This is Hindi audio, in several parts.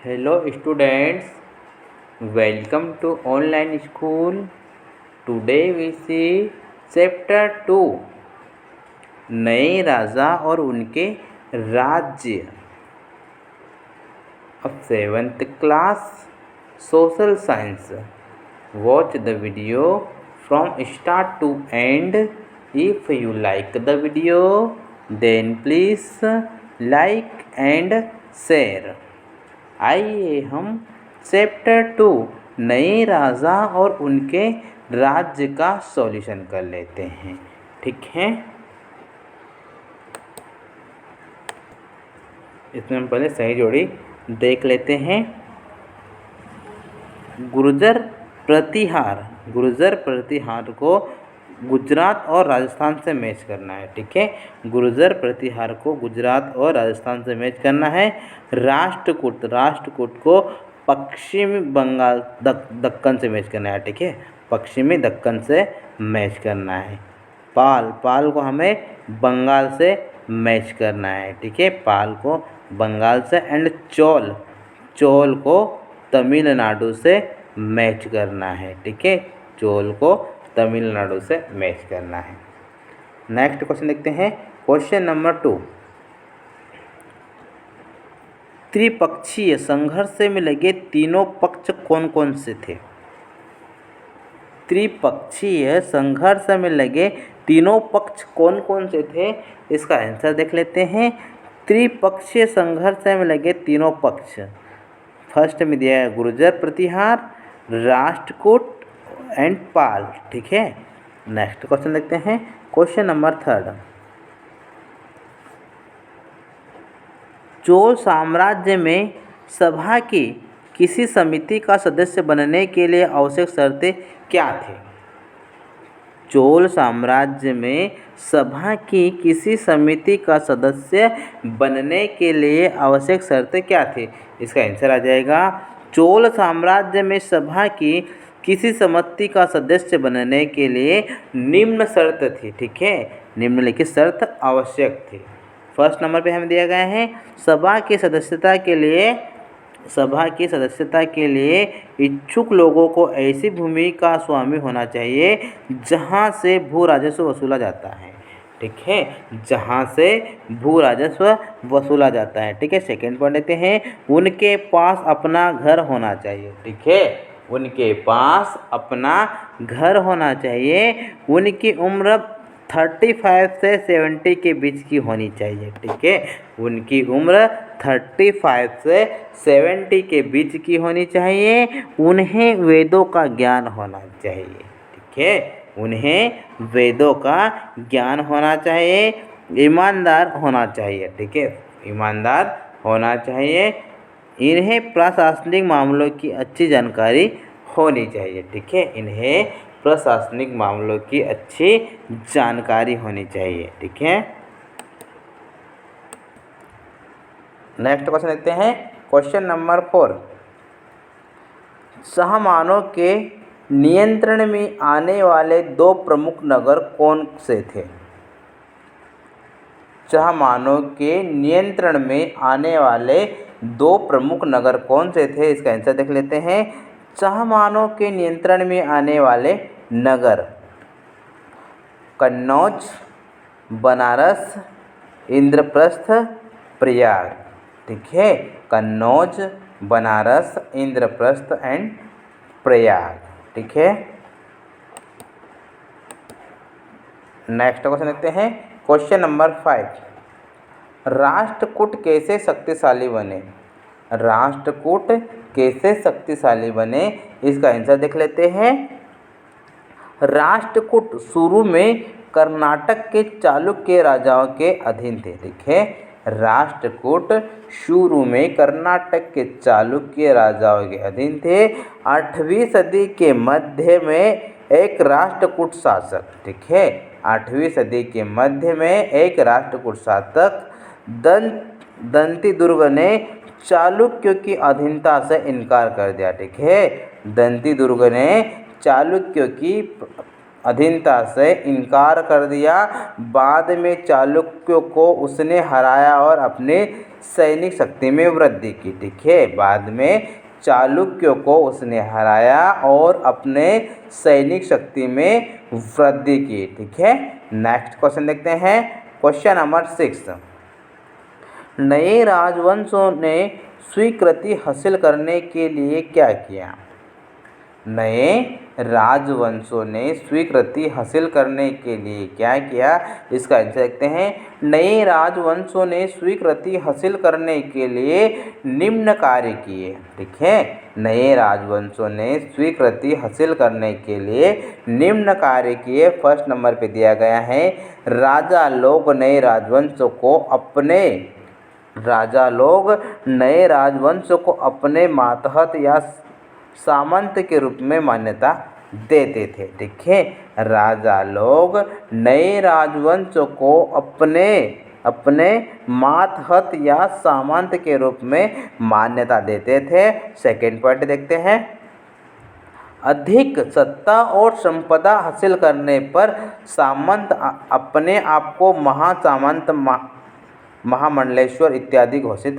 Hello students, welcome to online school. Today we see chapter 2 नए राजा और उनके राज्य of 7th class social science. Watch the video from start to end. If you like the video, then please like and share. आइए हम चैप्टर 2 नए राजा और उनके राज्य का सॉल्यूशन कर लेते हैं। ठीक है, इसमें हम पहले सही जोड़ी देख लेते हैं। गुर्जर प्रतिहार को गुजरात और राजस्थान से मैच करना है। ठीक है, गुर्जर प्रतिहार को गुजरात और राजस्थान से मैच करना है। राष्ट्रकूट को पश्चिमी बंगाल दक्कन से मैच करना है। ठीक है, पश्चिमी दक्कन से मैच करना है। पाल को हमें बंगाल से मैच करना है। ठीक है, पाल को बंगाल से। एंड चोल को तमिलनाडु से मैच करना है। ठीक है, चोल को तमिलनाडु से मैच करना है। नेक्स्ट क्वेश्चन देखते हैं। क्वेश्चन नंबर 2, त्रिपक्षीय संघर्ष में लगे तीनों पक्ष कौन कौन से थे? त्रिपक्षीय संघर्ष में लगे तीनों पक्ष कौन कौन से थे? इसका आंसर देख लेते हैं। त्रिपक्षीय संघर्ष में लगे तीनों पक्ष, फर्स्ट में दिया है गुर्जर प्रतिहार, राष्ट्रकूट एंड पाल। ठीक है, नेक्स्ट क्वेश्चन देखते हैं। क्वेश्चन नंबर 3, चोल साम्राज्य में सभा की किसी समिति का सदस्य बनने के लिए आवश्यक शर्तें क्या थी? चोल साम्राज्य में सभा की किसी समिति का सदस्य बनने के लिए आवश्यक शर्तें क्या थी? इसका आंसर आ जाएगा, चोल साम्राज्य में सभा की किसी समिति का सदस्य बनने के लिए निम्न शर्त थी। ठीक है, निम्नलिखित शर्त आवश्यक थी। फर्स्ट नंबर पे हमें दिया गया है, सभा की सदस्यता के लिए इच्छुक लोगों को ऐसी भूमि का स्वामी होना चाहिए जहां से भू राजस्व वसूला जाता है। ठीक है, जहां से भू राजस्व वसूला जाता है। ठीक है, सेकेंड पॉइंट लेते हैं, उनके पास अपना घर होना चाहिए। ठीक है, उनके पास अपना घर होना चाहिए। उनकी उम्र 35 से 70 के बीच की होनी चाहिए। ठीक है, उनकी उम्र 35 से 70 के बीच की होनी चाहिए। उन्हें वेदों का ज्ञान होना चाहिए। ठीक है, उन्हें वेदों का ज्ञान होना चाहिए। ईमानदार होना चाहिए। ठीक है, ईमानदार होना चाहिए। इन्हें प्रशासनिक मामलों की अच्छी जानकारी होनी चाहिए। ठीक है, इन्हें प्रशासनिक मामलों की अच्छी जानकारी होनी चाहिए। ठीक है, नेक्स्ट क्वेश्चन देखते हैं। क्वेश्चन नंबर 4, सामानों के नियंत्रण में आने वाले 2 प्रमुख नगर कौन से थे? सामानों के नियंत्रण में आने वाले 2 प्रमुख नगर कौन से थे? इसका आंसर देख लेते हैं। सामानों के नियंत्रण में आने वाले नगर कन्नौज, बनारस, इंद्रप्रस्थ, प्रयाग। ठीक है, कन्नौज, बनारस, इंद्रप्रस्थ एंड प्रयाग। ठीक है, नेक्स्ट क्वेश्चन देखते हैं। क्वेश्चन नंबर 5, राष्ट्रकूट कैसे शक्तिशाली बने? राष्ट्रकूट कैसे शक्तिशाली बने? इसका आंसर देख लेते हैं। राष्ट्रकूट शुरू में कर्नाटक के चालुक्य राजाओं के अधीन थे। ठीक है, राष्ट्रकूट शुरू में कर्नाटक के चालुक्य राजाओं के अधीन थे। 8वीं सदी के मध्य में एक राष्ट्रकूट शासक, ठीक है, 8वीं सदी के मध्य में एक राष्ट्रकूट शासक दंतिदुर्ग ने चालुक्यों की अधीनता से इनकार कर दिया। ठीक है, दंतिदुर्ग ने चालुक्यों की अधीनता से इनकार कर दिया। बाद में चालुक्यों को उसने हराया और अपने सैनिक शक्ति में वृद्धि की। ठीक है, बाद में चालुक्यों को उसने हराया और अपने सैनिक शक्ति में वृद्धि की। ठीक है, नेक्स्ट क्वेश्चन देखते हैं। क्वेश्चन नंबर 6, नए राजवंशों ने स्वीकृति हासिल करने के लिए क्या किया? नए राजवंशों ने स्वीकृति हासिल करने के लिए क्या किया? इसका आंसर देखते हैं। नए राजवंशों ने स्वीकृति हासिल करने के लिए निम्न कार्य किए। ठीक है, नए राजवंशों ने स्वीकृति हासिल करने के लिए निम्न कार्य किए। फर्स्ट नंबर पे दिया गया है, राजा लोग नए राजवंशों को अपने मातहत या सामंत के रूप में मान्यता देते थे। ठीक है, राजा लोग नए राजवंशों को अपने मातहत या सामंत के रूप में मान्यता देते थे। सेकेंड पॉइंट देखते हैं। अधिक सत्ता और संपदा हासिल करने पर सामंत अपने आप को महासामंत, महामंडलेश्वर इत्यादि घोषित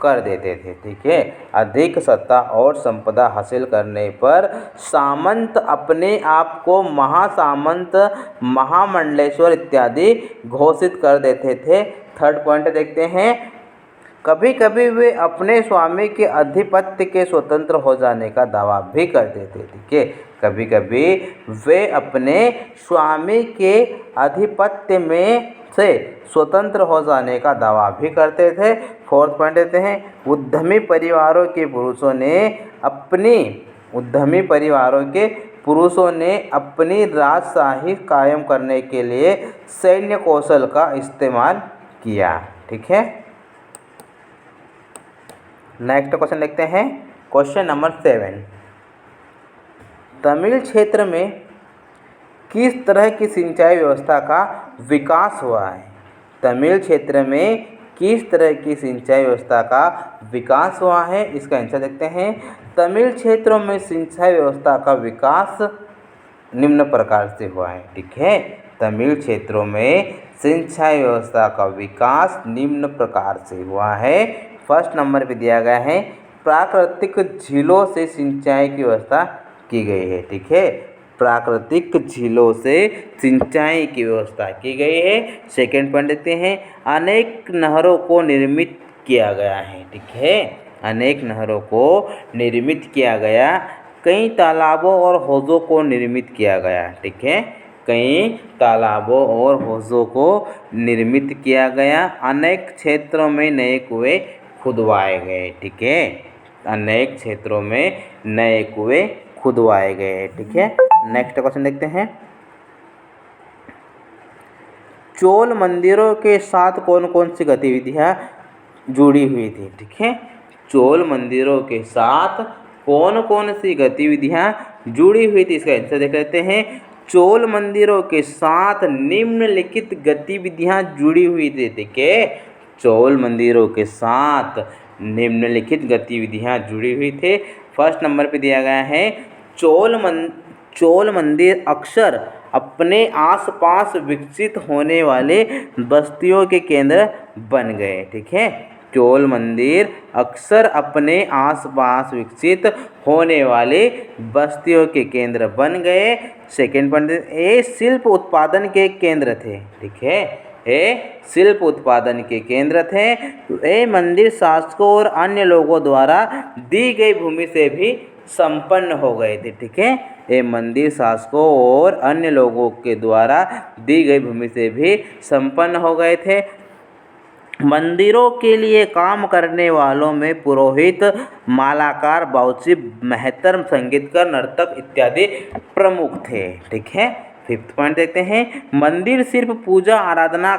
कर देते थे। ठीक है, अधिक सत्ता और संपदा हासिल करने पर सामंत अपने आप को महासामंत, महामंडलेश्वर इत्यादि घोषित कर देते थे। थर्ड पॉइंट देखते हैं। कभी कभी वे अपने स्वामी के आधिपत्य के स्वतंत्र हो जाने का दावा भी करते थे। ठीक है, कभी कभी वे अपने स्वामी के आधिपत्य में से स्वतंत्र हो जाने का दावा भी करते थे। फोर्थ पॉइंट देते हैं। उद्यमी परिवारों के पुरुषों ने अपनी राजशाही कायम करने के लिए सैन्य कौशल का इस्तेमाल किया। ठीक है, नेक्स्ट क्वेश्चन देखते हैं। क्वेश्चन नंबर 7, तमिल क्षेत्र में किस तरह की सिंचाई व्यवस्था का विकास हुआ है? तमिल क्षेत्र में किस तरह की सिंचाई व्यवस्था का विकास हुआ है? इसका आंसर देखते हैं। तमिल क्षेत्रों में सिंचाई व्यवस्था का विकास निम्न प्रकार से हुआ है। ठीक है, तमिल क्षेत्रों में सिंचाई व्यवस्था का विकास निम्न प्रकार से हुआ है। फर्स्ट नंबर पे दिया गया है, प्राकृतिक झीलों से सिंचाई की व्यवस्था की गई है। ठीक है, प्राकृतिक झीलों से सिंचाई की व्यवस्था की गई है। सेकेंड पॉइंट देते हैं। अनेक नहरों को निर्मित किया गया है। ठीक है, अनेक नहरों को निर्मित किया गया। कई तालाबों और हौज़ों को निर्मित किया गया। ठीक है, कई तालाबों और हौज़ों को निर्मित किया गया। अनेक क्षेत्रों में नए कुएं खुदवाए गए। ठीक है, अनेक क्षेत्रों में नए कुएं खुदवाए गए। ठीक है, नेक्स्ट क्वेश्चन देखते हैं। चोल मंदिरों के साथ कौन कौन सी गतिविधियां जुड़ी हुई थी? ठीक है, चोल मंदिरों के साथ कौन कौन सी गतिविधियां जुड़ी हुई थी? इसका आंसर देख लेते हैं। चोल मंदिरों के साथ निम्नलिखित गतिविधियां जुड़ी हुई थी। ठीक है, चोल मंदिरों के साथ निम्नलिखित गतिविधियां जुड़ी हुई थे। फर्स्ट नंबर पे दिया गया है, चोल मंदिर अक्सर अपने आसपास विकसित होने वाले बस्तियों के केंद्र बन गए। ठीक है, चोल मंदिर अक्सर अपने आसपास विकसित होने वाले बस्तियों के केंद्र बन गए। सेकेंड पॉइंट, ये शिल्प उत्पादन के केंद्र थे। ठीक है, ये शिल्प उत्पादन के केंद्र थे। ये मंदिर शासकों और अन्य लोगों द्वारा दी गई भूमि से भी संपन्न हो गए थे। ठीक है, ये मंदिर शासकों और अन्य लोगों के द्वारा दी गई भूमि से भी संपन्न हो गए थे। मंदिरों के लिए काम करने वालों में पुरोहित, मालाकार, बावर्ची, मेहतर, संगीतकार, नर्तक इत्यादि प्रमुख थे। ठीक है, फिफ्थ पॉइंट देखते हैं। मंदिर सिर्फ पूजा आराधना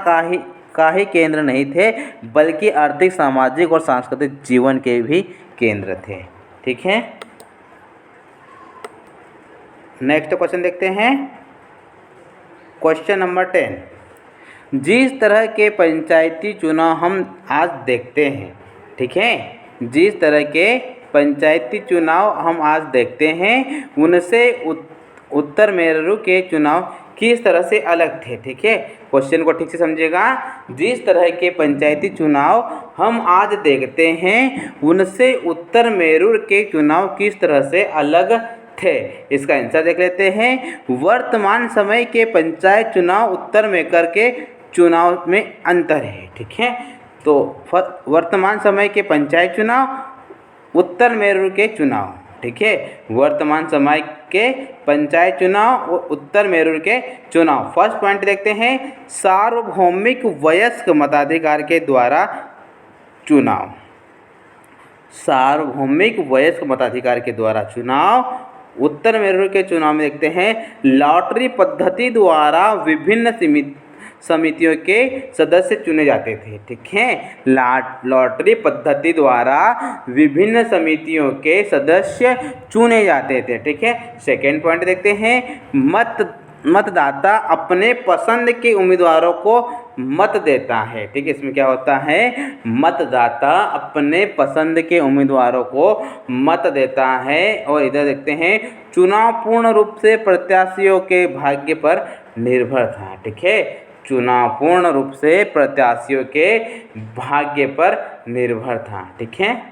का ही केंद्र नहीं थे, बल्कि आर्थिक, सामाजिक और सांस्कृतिक जीवन के भी केंद्र थे। ठीक है, नेक्स्ट क्वेश्चन देखते हैं। क्वेश्चन नंबर 10, जिस तरह के पंचायती चुनाव हम आज देखते हैं, ठीक है, जिस तरह के पंचायती चुनाव हम आज देखते हैं, उत्तर मेरू के चुनाव किस तरह से अलग थे। ठीक है, क्वेश्चन को ठीक से समझिएगा। जिस तरह के पंचायती चुनाव हम आज देखते हैं उनसे उत्तर मेरू के चुनाव किस तरह से अलग थे। इसका आंसर देख लेते हैं। वर्तमान समय के पंचायत चुनाव उत्तर मेकर के चुनाव में अंतर है। ठीक है, तो वर्तमान समय के पंचायत चुनाव उत्तर मेरू के चुनाव। ठीक है, वर्तमान समय के पंचायत चुनाव और उत्तर मेरू के चुनाव। फर्स्ट पॉइंट देखते हैं, सार्वभौमिक वयस्क मताधिकार के द्वारा चुनाव। सार्वभौमिक वयस्क मताधिकार के द्वारा चुनाव। उत्तर मेरू के चुनाव में देखते हैं, लॉटरी पद्धति द्वारा विभिन्न समितियों के सदस्य चुने जाते थे। ठीक है, लॉटरी पद्धति द्वारा विभिन्न समितियों के सदस्य चुने जाते थे। ठीक है, सेकेंड पॉइंट देखते हैं, मतदाता अपने पसंद के उम्मीदवारों को मत देता है। ठीक है, इसमें क्या होता है, मतदाता अपने पसंद के उम्मीदवारों को मत देता है। और इधर देखते हैं, चुनाव पूर्ण रूप से प्रत्याशियों के भाग्य पर निर्भर था। ठीक है, चुनाव पूर्ण रूप से प्रत्याशियों के भाग्य पर निर्भर था। ठीक है।